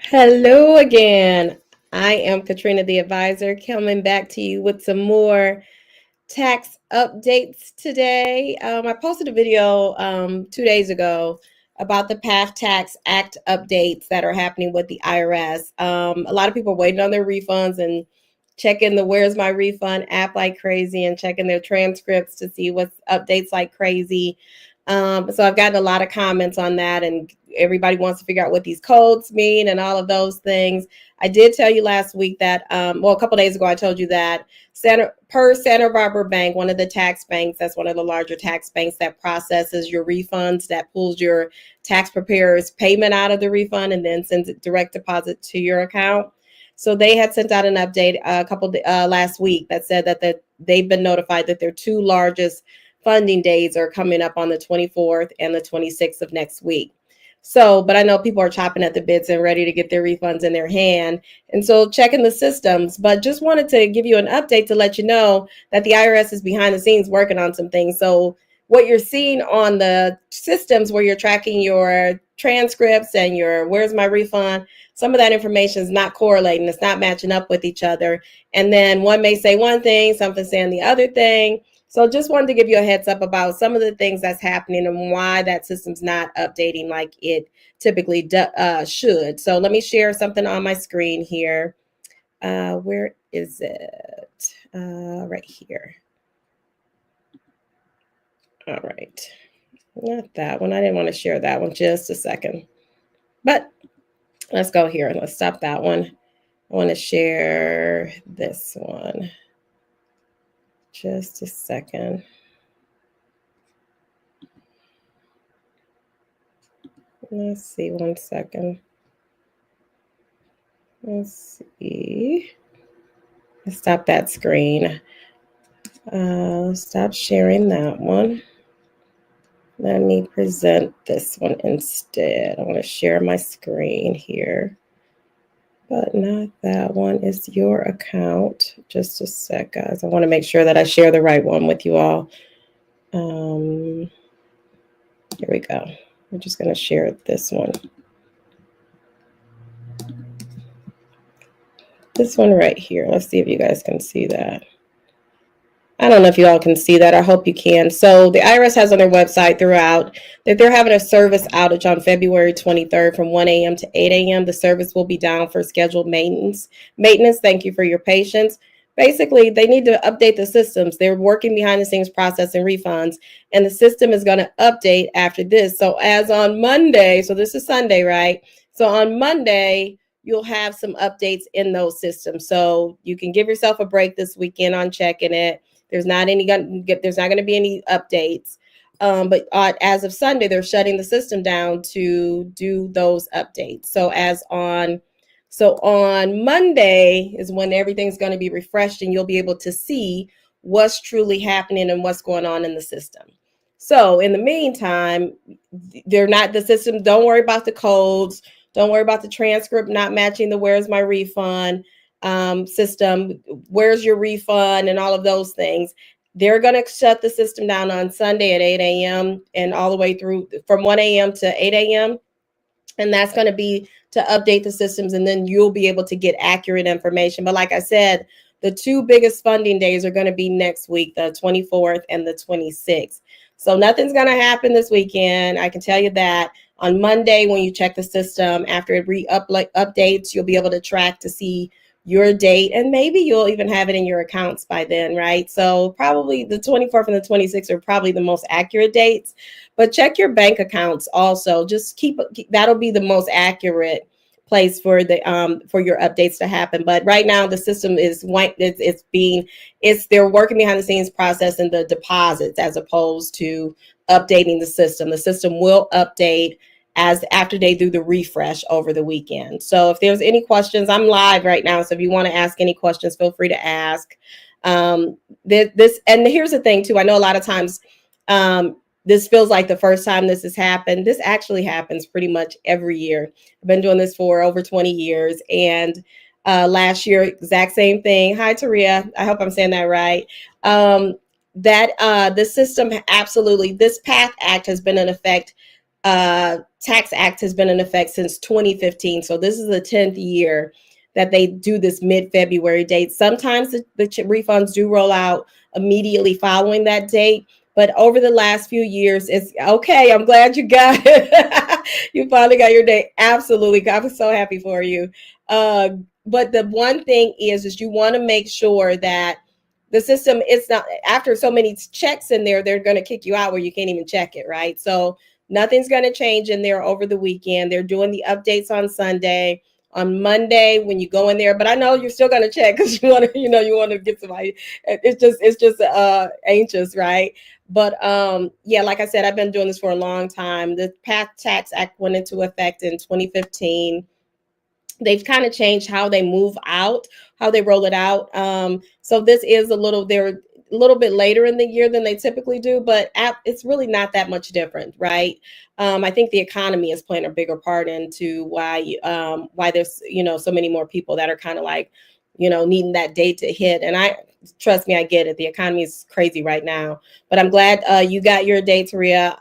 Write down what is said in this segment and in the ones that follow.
Hello again. I am Katrina, the advisor, coming back to you with some more tax updates today. I posted a video 2 days ago about the PATH Tax Act updates that are happening with the IRS. A lot of people are waiting on their refunds and checking the Where's My Refund app like crazy and checking their transcripts to see what's updates like crazy. So I've gotten a lot of comments on that, and everybody wants to figure out what these codes mean and all of those things. I did tell you last week that, a couple days ago, I told you that Santa Barbara Bank, one of the tax banks, that's one of the larger tax banks that processes your refunds, that pulls your tax preparer's payment out of the refund and then sends it direct deposit to your account. So they had sent out an update last week that said that they've been notified that their two largest funding days are coming up on the 24th and the 26th of next week. So, but I know people are chopping at the bits and ready to get their refunds in their hand. And so checking the systems, but just wanted to give you an update to let you know that the IRS is behind the scenes working on some things. So what you're seeing on the systems where you're tracking your transcripts and your Where's My Refund, some of that information is not correlating. It's not matching up with each other. And then one may say one thing, something saying the other thing. So just wanted to give you a heads up about some of the things that's happening and why that system's not updating like it typically should. So let me share something on my screen here. Where is it? Right here. All right. Not that one. I didn't want to share that one. Just a second. But let's go here and let's stop that one. I want to share this one. Just a second. Let's see, one second. Let's see. Stop that screen. Stop sharing that one. Let me present this one instead. I want to share my screen here, but not that one. It's your account. Just a sec, guys. I want to make sure that I share the right one with you all. Here we go. We're just going to share this one. This one right here. Let's see if you guys can see that. I don't know if you all can see that. I hope you can. So the IRS has on their website throughout that they're having a service outage on February 23rd from 1 a.m. to 8 a.m. The service will be down for scheduled maintenance. Thank you for your patience. Basically, they need to update the systems. They're working behind the scenes processing refunds, and the system is going to update after this. So as on Monday, so this is Sunday, right? So on Monday, you'll have some updates in those systems. So you can give yourself a break this weekend on checking it. There's not going to be any updates. But as of Sunday, they're shutting the system down to do those updates. So on Monday is when everything's going to be refreshed and you'll be able to see what's truly happening and what's going on in the system. So in the meantime, don't worry about the codes. Don't worry about the transcript not matching the Where's My Refund system, where's your refund, and all of those things. They're going to shut the system down on Sunday at 8 a.m. and all the way through from 1 a.m. to 8 a.m. And that's going to be to update the systems, and then you'll be able to get accurate information. But like I said, the two biggest funding days are going to be next week, the 24th and the 26th. So nothing's going to happen this weekend. I can tell you that. On Monday, when you check the system, after it updates, you'll be able to track to see your date, and maybe you'll even have it in your accounts by then, right? So probably the 24th and the 26th are probably the most accurate dates, but check your bank accounts also. Just that'll be the most accurate place for your updates to happen. But right now the system is they're working behind the scenes processing the deposits as opposed to updating the system. The system will update after they do the refresh over the weekend. So if there's any questions, I'm live right now. So if you want to ask any questions, feel free to ask. And here's the thing too. I know a lot of times this feels like the first time this has happened. This actually happens pretty much every year. I've been doing this for over 20 years. And last year, exact same thing. Hi, Taria. I hope I'm saying that right. The system absolutely, this PATH Act has been in effect Tax Act has been in effect since 2015. So this is the 10th year that they do this mid-February date. Sometimes the refunds do roll out immediately following that date. But over the last few years, it's okay. I'm glad you got it. You finally got your date. Absolutely. I was so happy for you. But the one thing is you want to make sure that the system, it's not, after so many checks in there, they're going to kick you out where you can't even check it, right? So nothing's going to change in there over the weekend. They're doing the updates on Sunday. On Monday when you go in there, but I know you're still going to check because you want to, you want to get somebody. It's just anxious, right? But yeah, like I said, I've been doing this for a long time. The Tax Act went into effect in 2015. They've kind of changed how they move out, how they roll it out. So this is they're a little bit later in the year than they typically do, but it's really not that much different, right? I think the economy is playing a bigger part into why there's, so many more people that are kind of like, needing that date to hit. And trust me, I get it. The economy is crazy right now, but I'm glad you got your date, Tyria.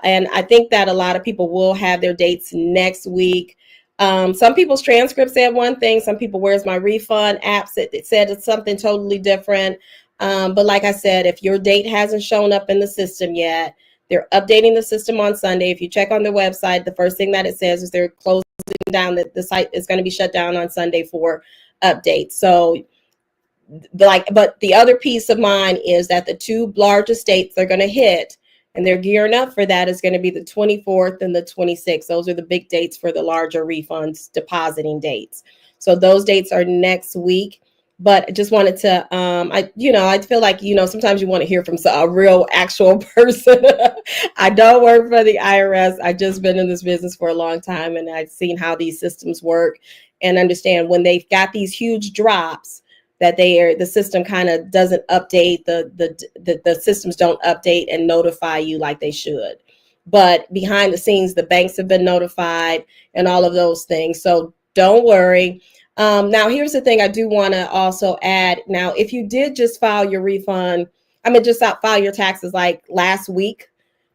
And I think that a lot of people will have their dates next week. Some people's transcripts said one thing. Some people, where's my refund app said it's something totally different. But like I said, if your date hasn't shown up in the system yet, they're updating the system on Sunday. If you check on their website, the first thing that it says is they're closing down, that the site is going to be shut down on Sunday for updates. So but the other piece of mine is that the two largest dates they're going to hit, and they're gearing up for that, is going to be the 24th and the 26th. Those are the big dates for the larger refunds depositing dates. So those dates are next week. But I just wanted to, I feel like, sometimes you want to hear from a real actual person. I don't work for the IRS. I've just been in this business for a long time, and I've seen how these systems work and understand when they've got these huge drops, that the system kind of doesn't update, the systems don't update and notify you like they should. But behind the scenes, the banks have been notified and all of those things. So don't worry. Now, here's the thing I do want to also add. Now, if you did just file your refund, just file your taxes like last week,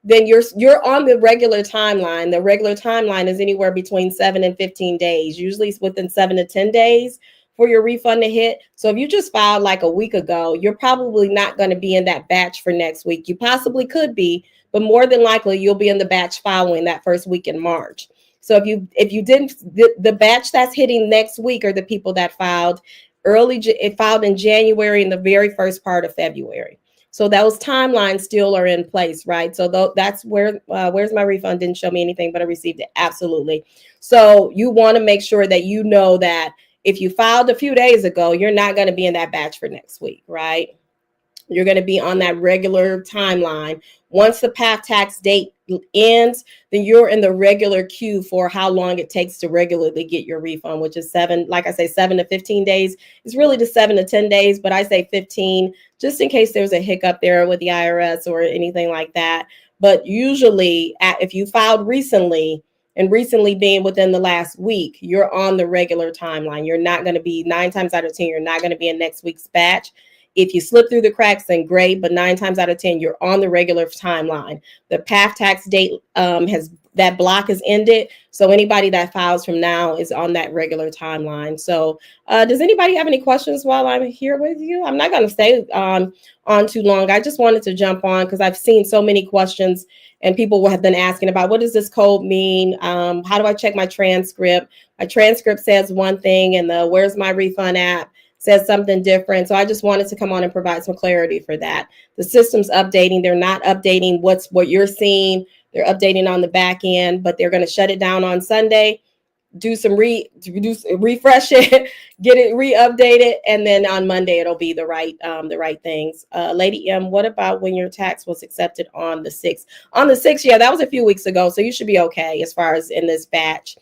then you're on the regular timeline. The regular timeline is anywhere between 7 and 15 days, usually within 7 to 10 days for your refund to hit. So if you just filed like a week ago, you're probably not going to be in that batch for next week. You possibly could be, but more than likely you'll be in the batch following that first week in March. So if you didn't, the batch that's hitting next week are the people that filed filed in January and the very first part of February. So those timelines still are in place, right? So that's where where's my refund didn't show me anything, but I received it. Absolutely. So you want to make sure that you know that if you filed a few days ago, you're not going to be in that batch for next week, right? You're going to be on that regular timeline. Once the PATH tax date ends, then you're in the regular queue for how long it takes to regularly get your refund, which is 7 to 15 days. It's really the 7 to 10 days, but I say 15 just in case there's a hiccup there with the IRS or anything like that. But usually, if you filed recently, and recently being within the last week, you're on the regular timeline. You're not going to be 9 times out of 10, you're not going to be in next week's batch. If you slip through the cracks, then great, but 9 times out of 10, you're on the regular timeline. The PATH tax date that block has ended. So anybody that files from now is on that regular timeline. So does anybody have any questions while I'm here with you? I'm not going to stay on too long. I just wanted to jump on because I've seen so many questions and people have been asking about, what does this code mean? How do I check my transcript? My transcript says one thing and the Where's My Refund app says something different. So I just wanted to come on and provide some clarity for that. The system's updating. They're not updating what you're seeing. They're updating on the back end, but they're going to shut it down on Sunday, refresh it, get it re-updated, and then on Monday it'll be the right things. Lady M, what about when your tax was accepted on the 6th? On the 6th, yeah, that was a few weeks ago, so you should be okay as far as in this batch.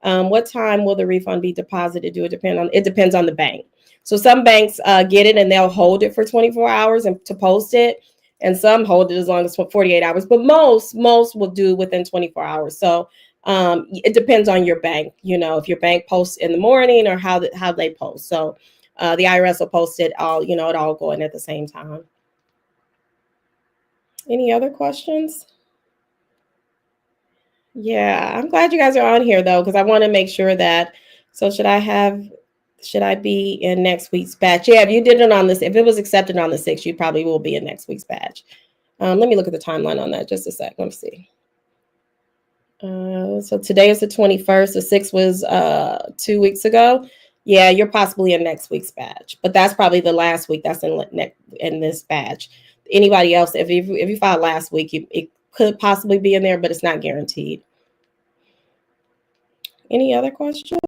What time will the refund be deposited? It depends on the bank. So some banks get it and they'll hold it for 24 hours and to post it, and some hold it as long as 48 hours, but most will do within 24 hours. So it depends on your bank, if your bank posts in the morning or how they post. So the IRS will post it all, it all going at the same time. Any other questions? Yeah, I'm glad you guys are on here though, because I want to make sure that. So should I be in next week's batch? Yeah, if you did it on this, if it was accepted on the 6th, you probably will be in next week's batch. Let me look at the timeline on that just a sec. Let me see. So today is the 21st. The 6th was 2 weeks ago. Yeah, you're possibly in next week's batch, but that's probably the last week that's in this batch. Anybody else, if you filed last week, it could possibly be in there, but it's not guaranteed. Any other questions?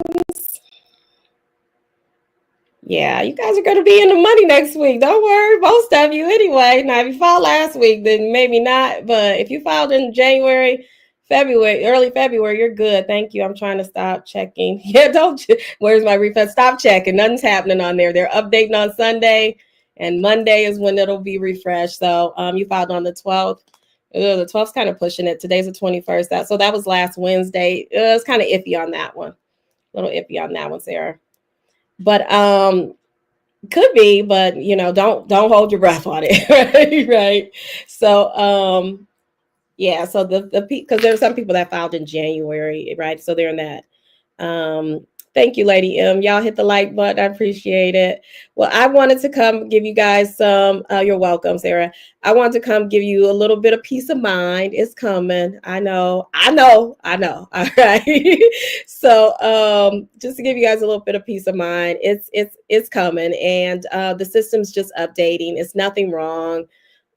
Yeah, you guys are going to be in the money next week. Don't worry, most of you anyway. Now, if you filed last week, then maybe not. But if you filed in January, February, early February, you're good. Thank you. I'm trying to stop checking. Yeah, don't. Where's my refund? Stop checking. Nothing's happening on there. They're updating on Sunday, and Monday is when it'll be refreshed. So, you filed on the 12th. The 12th's kind of pushing it. Today's the 21st. So that was last Wednesday. It's kind of iffy on that one. A little iffy on that one, Sarah. But could be, but don't hold your breath on it. Right. So yeah, so the because there are some people that filed in January, right? So they're in that. Thank you, Lady M. Y'all hit the like button. I appreciate it. Well, I wanted to come give you guys some. You're welcome, Sarah. I wanted to come give you a little bit of peace of mind. It's coming. I know. All right. So, just to give you guys a little bit of peace of mind, it's coming, and the system's just updating. It's nothing wrong.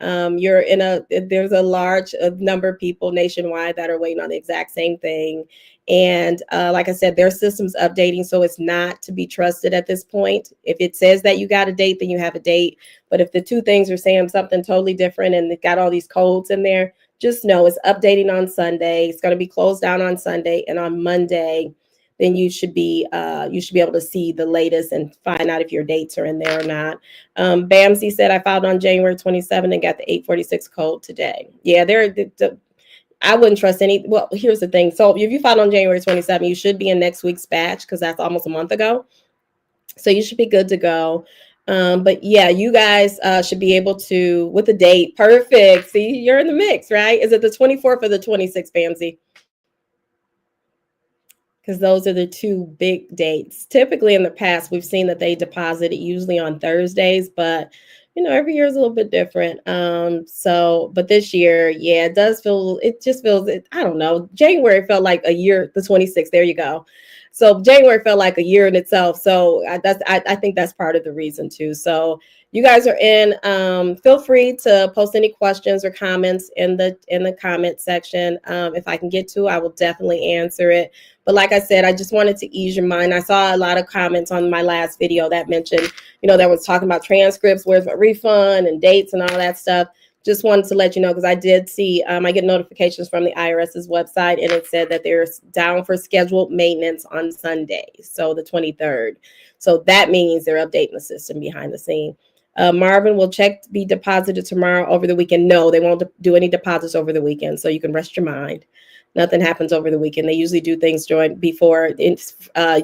There's a large number of people nationwide that are waiting on the exact same thing. And like I said, their system's updating, so it's not to be trusted at this point. If it says that you got a date, then you have a date. But if the two things are saying something totally different and they've got all these codes in there, just know it's updating on Sunday. It's going to be closed down on Sunday, and on Monday, then you should be able to see the latest and find out if your dates are in there or not. Bamsey said I filed on January 27 and got the 846 code today. Yeah, I wouldn't trust any. Well, here's the thing. So if you filed on January 27, you should be in next week's batch because that's almost a month ago. So you should be good to go. But yeah, you guys should be able to, with the date. Perfect. See, you're in the mix, right? Is it the 24th or the 26th, Bamsey? Because those are the two big dates. Typically in the past, we've seen that they deposit it usually on Thursdays, but every year is a little bit different. But this year, yeah, it just feels, I don't know. January felt like a year, the 26th, there you go. So January felt like a year in itself. So I think that's part of the reason too. So you guys are in. Feel free to post any questions or comments in the comment section. If I can get to, I will definitely answer it. But like I said, I just wanted to ease your mind. I saw a lot of comments on my last video that mentioned, that was talking about transcripts, where's my refund and dates and all that stuff. Just wanted to let you know, because I did see, I get notifications from the IRS's website, and it said that they're down for scheduled maintenance on Sunday, so the 23rd. So that means they're updating the system behind the scene. Marvin, will check be deposited tomorrow over the weekend? No, they won't do any deposits over the weekend, so you can rest your mind. Nothing happens over the weekend. They usually do things before.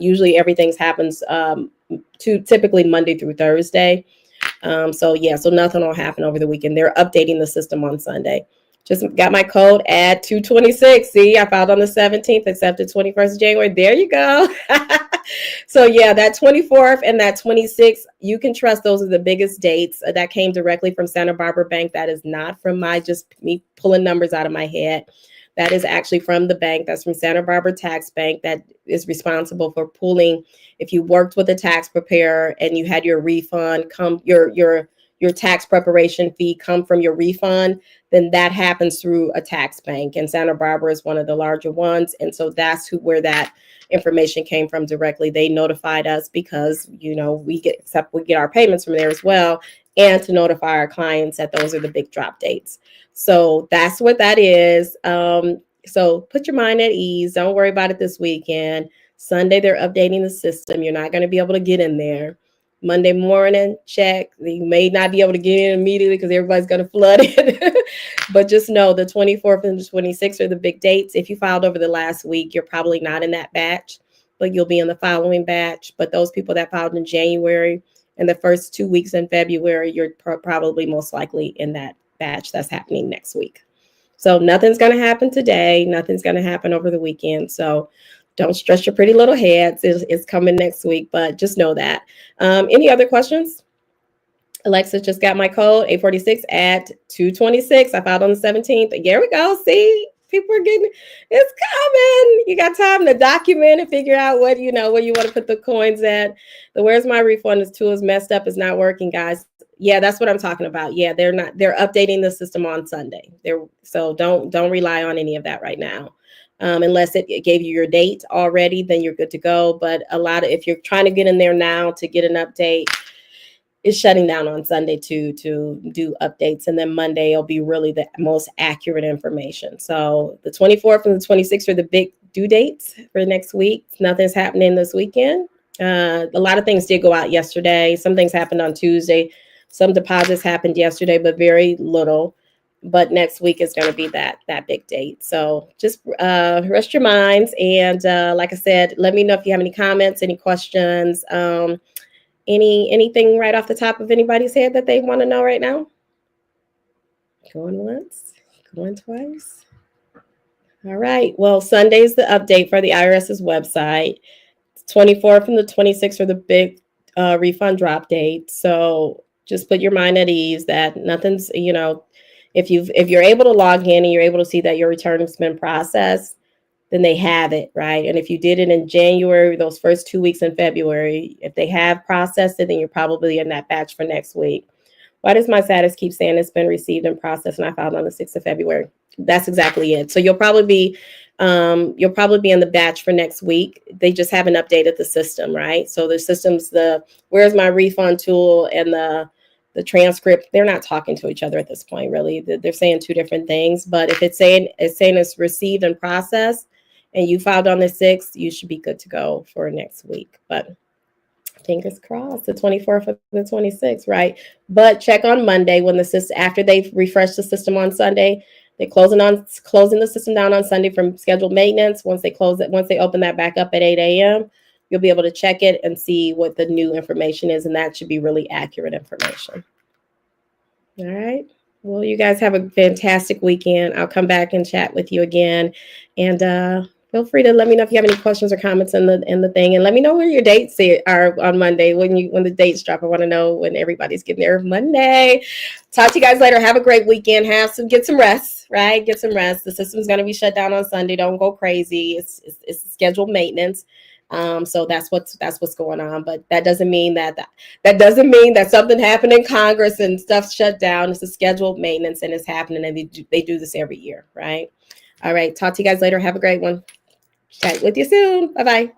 Usually everything happens typically Monday through Thursday. So nothing will happen over the weekend. They're updating the system on Sunday. Just got my code at 226. See, I filed on the 17th, accepted 21st of January. There you go. So yeah, that 24th and that 26th, you can trust those are the biggest dates. That came directly from Santa Barbara Bank. That is not from me pulling numbers out of my head. That is actually from the bank. That's from Santa Barbara Tax Bank, that is responsible for pulling. If you worked with a tax preparer and you had your refund your tax preparation fee come from your refund, then that happens through a tax bank. And Santa Barbara is one of the larger ones. And so that's where that information came from directly. They notified us because, we get our payments from there as well. And to notify our clients that those are the big drop dates. So that's what that is. So put your mind at ease. Don't worry about it this weekend. Sunday, they're updating the system. You're not going to be able to get in there. Monday morning, check. You may not be able to get in immediately because everybody's going to flood in. But just know the 24th and the 26th are the big dates. If you filed over the last week, you're probably not in that batch, but you'll be in the following batch. But those people that filed in January and the first 2 weeks in February, you're probably most likely in that batch that's happening next week. So nothing's going to happen today. Nothing's going to happen over the weekend. So don't stress your pretty little heads. It's coming next week, but just know that. Any other questions? Alexa just got my code 846 at 226. I filed on the 17th. Here we go. See, people are getting, it's coming. You got time to document and figure out what, where you want to put the coins at. The where's my refund tool is messed up, is not working, guys. Yeah, that's what I'm talking about. Yeah, they're updating the system on Sunday. So don't rely on any of that right now. Unless it gave you your date already, then you're good to go. But if you're trying to get in there now to get an update, is shutting down on Sunday to do updates, and then Monday will be really the most accurate information. So the 24th and the 26th are the big due dates for next week. Nothing's happening this weekend. A lot of things did go out yesterday. Some things happened on Tuesday. Some deposits happened yesterday, but very little. But next week is going to be that big date. So just rest your minds. And like I said, let me know if you have any comments, any questions. Anything right off the top of anybody's head that they want to know right now? Going once, going twice. All right. Well, Sunday's the update for the IRS's website. 24th and the 26th are the big refund drop date. So just put your mind at ease that nothing's, if you're able to log in and you're able to see that your return has been processed, then they have it, right? And if you did it in January, those first 2 weeks in February, if they have processed it, then you're probably in that batch for next week. Why does my status keep saying it's been received and processed and I filed on the 6th of February? That's exactly it. So you'll probably be in the batch for next week. They just haven't updated the system, right? So the system's where's my refund tool and the transcript, they're not talking to each other at this point, really. They're saying two different things. But if it's saying it's received and processed, and you filed on the 6th, you should be good to go for next week. But fingers crossed, the 24th or the 26th, right? But check on Monday when the system, after they've refreshed the system on Sunday, they're closing the system down on Sunday from scheduled maintenance. Once they open that back up at 8 a.m., you'll be able to check it and see what the new information is, and that should be really accurate information. All right. Well, you guys have a fantastic weekend. I'll come back and chat with you again, and feel free to let me know if you have any questions or comments in the thing, and let me know where your dates are on Monday when the dates drop. I want to know when everybody's getting there Monday. Talk to you guys later. Have a great weekend. Get some rest, right? Get some rest. The system's going to be shut down on Sunday. Don't go crazy. It's scheduled maintenance. So that's what's going on. But that doesn't mean that something happened in Congress and stuff shut down. It's a scheduled maintenance and it's happening, and they do this every year, right? All right. Talk to you guys later. Have a great one. Chat with you soon. Bye-bye.